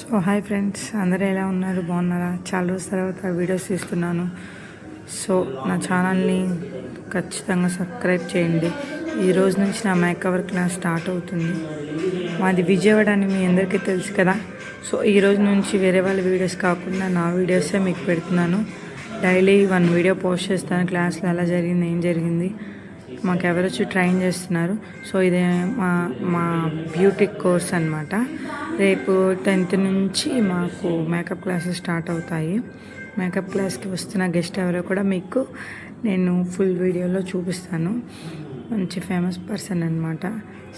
So hi friends, అందరూ ఎలా ఉన్నారు? బాగున్నారా? చాలా రోజుల తర్వాత వీడియోస్ తీస్తున్నాను. సో నా ఛానల్ని ఖచ్చితంగా సబ్స్క్రైబ్ చేయండి. ఈ రోజు నుంచి నా మేకవర్ క్లాస్ స్టార్ట్ అవుతుంది. మాది విజయవాడ అని మీ అందరికీ తెలుసు కదా. సో ఈ రోజు నుంచి వేరే వాళ్ళ వీడియోస్ కాకుండా నా వీడియోసే మీకు పెడుతున్నాను. డైలీ 1 వీడియో పోస్ట్ చేస్తాను. క్లాస్లో ఎలా జరిగింది, ఏం జరిగింది, మాకు ఎవరొచ్చి ట్రైన్ చేస్తున్నారు. సో ఇదే మా బ్యూటీ కోర్స్ అనమాట. రేపు 10th నుంచి మాకు మేకప్ క్లాసెస్ స్టార్ట్ అవుతాయి. మేకప్ క్లాస్కి వస్తున్న గెస్ట్ ఎవరో కూడా మీకు నేను ఫుల్ వీడియోలో చూపిస్తాను. మంచి ఫేమస్ పర్సన్ అనమాట.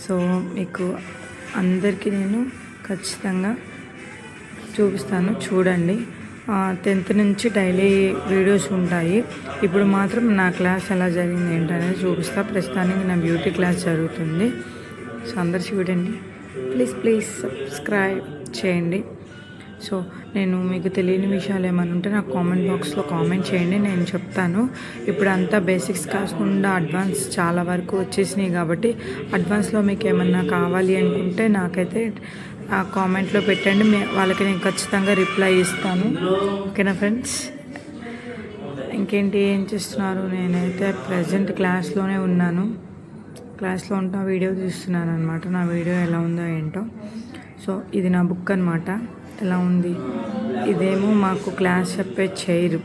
సో మీకు అందరికీ నేను ఖచ్చితంగా చూపిస్తాను, చూడండి. 10th నుంచి డైలీ వీడియోస్ ఉంటాయి. ఇప్పుడు మాత్రం నా క్లాస్ ఎలా జరిగింది ఏంటనేది చూపిస్తా. ప్రస్తుతానికి నా బ్యూటీ క్లాస్ జరుగుతుంది. సో అందరు చూడండి. ప్లీజ్ సబ్స్క్రైబ్ చేయండి. సో నేను మీకు తెలియని విషయాలు ఏమైనా ఉంటే నాకు కామెంట్ బాక్స్లో కామెంట్ చేయండి, నేను చెప్తాను. ఇప్పుడు అంతా బేసిక్స్ కాకుండా అడ్వాన్స్ చాలా వరకు వచ్చేసినాయి కాబట్టి అడ్వాన్స్లో మీకు ఏమన్నా కావాలి అనుకుంటే నాకైతే ఆ కామెంట్లో పెట్టండి. వాళ్ళకి నేను ఖచ్చితంగా రిప్లై ఇస్తాను. ఓకేనా ఫ్రెండ్స్? ఇంకేంటి, ఏం చేస్తున్నారు? నేనైతే ప్రజెంట్ క్లాస్లోనే ఉన్నాను. క్లాస్లో ఉంటా వీడియో తీస్తున్నాను అనమాట. నా వీడియో ఎలా ఉందో ఏంటో. సో ఇది నా బుక్ అనమాట. ఎలా ఉంది? ఇదేమో మాకు క్లాస్ చెప్పే చైర్.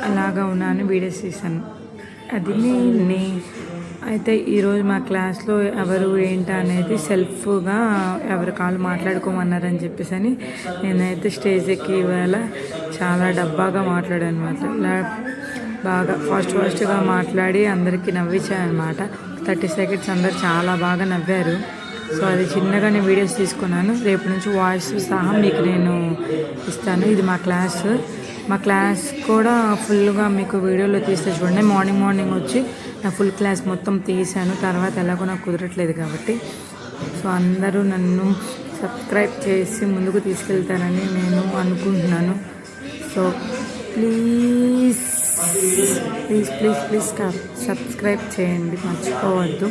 అలాగా ఉన్నాను, వీడియోస్ తీసాను. అది అయితే ఈరోజు మా క్లాస్లో ఎవరు ఏంటా అనేది సెల్ఫ్గా ఎవరి కాళ్ళు మాట్లాడుకోమన్నారని చెప్పేసి నేనైతే స్టేజ్ ఎక్కి ఇవాళ చాలా డబ్బాగా మాట్లాడాను అనమాట. బాగా ఫాస్ట్గా మాట్లాడి అందరికీ నవ్వించాను అనమాట. 30 seconds అందరు చాలా బాగా నవ్వారు. సో అది చిన్నగా నేను వీడియోస్ తీసుకున్నాను. రేపు నుంచి వాయిస్ సహా మీకు నేను ఇస్తాను. ఇది మా క్లాస్ కూడా ఫుల్గా మీకు వీడియోలో తీస్తే చూడండి. మార్నింగ్ వచ్చి నా ఫుల్ క్లాస్ మొత్తం తీసాను. తర్వాత ఎలాగో నాకు కుదరట్లేదు కాబట్టి. సో అందరూ నన్ను సబ్స్క్రైబ్ చేసి ముందుకు తీసుకెళ్తారని నేను అనుకుంటున్నాను. సో ప్లీజ్ సబ్స్క్రైబ్ చేయండి, మర్చిపోవద్దు.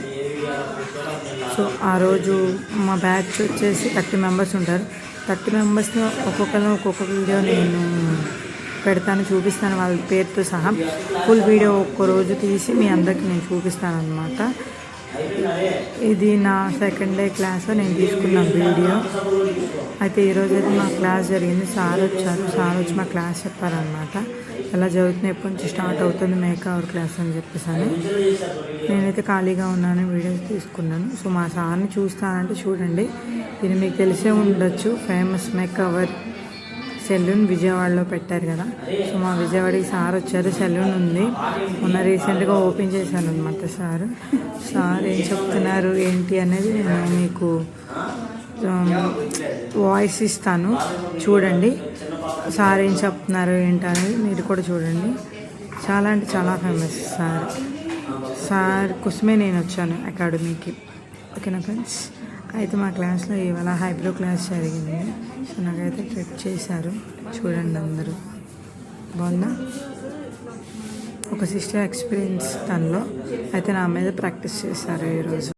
సో ఆ రోజు మా బ్యాచ్ వచ్చేసి 30 members ఉంటారు. 30 members ఒక్కొక్క వీడియో నేను పెడతాను, చూపిస్తాను వాళ్ళ పేరుతో సహా. ఫుల్ వీడియో ఒక్కరోజు తీసి మీ అందరికీ నేను చూపిస్తాను అనమాట. ఇది నా సెకండ్ డే క్లాస్ నేను తీసుకున్న వీడియో. అయితే ఈరోజు అయితే మా క్లాస్ జరిగింది. సార్ వచ్చి మా క్లాస్ చెప్పారనమాట. ఎలా జరుగుతుంది, ఎప్పటి నుంచి స్టార్ట్ అవుతుంది మేకవర్ క్లాస్ అని చెప్పేసి నేనైతే ఖాళీగా ఉన్నాను, వీడియోస్ తీసుకున్నాను. సో మా సార్ని చూస్తానంటే చూడండి. ఇది మీకు తెలిసే ఉండొచ్చు, ఫేమస్ మేకవర్ సెలూన్ విజయవాడలో పెట్టారు కదా. సో మా విజయవాడకి సార్ వచ్చారు. సెలూన్ ఉంది, మొన్న రీసెంట్గా ఓపెన్ చేశాను అనమాట. సార్ ఏం చెప్తున్నారు ఏంటి అనేది నేను మీకు వాయిస్ ఇస్తాను, చూడండి. సార్ ఏం చెప్తున్నారు ఏంటి అనేది మీరు కూడా చూడండి. చాలా అంటే చాలా ఫేమస్ సార్ కోసమే నేను వచ్చాను అకాడమీకి. ఓకేనా ఫ్రెండ్స్? అయితే మా క్లాస్లో ఇవాళ హైబ్రో క్లాస్ జరిగింది. సో నాకైతే ట్రిప్ చేశారు, చూడండి అందరూ. బాగుందా? ఒక సిస్టర్ ఎక్స్పీరియన్స్ తనలో అయితే నా మీద ప్రాక్టీస్ చేశారు ఈరోజు.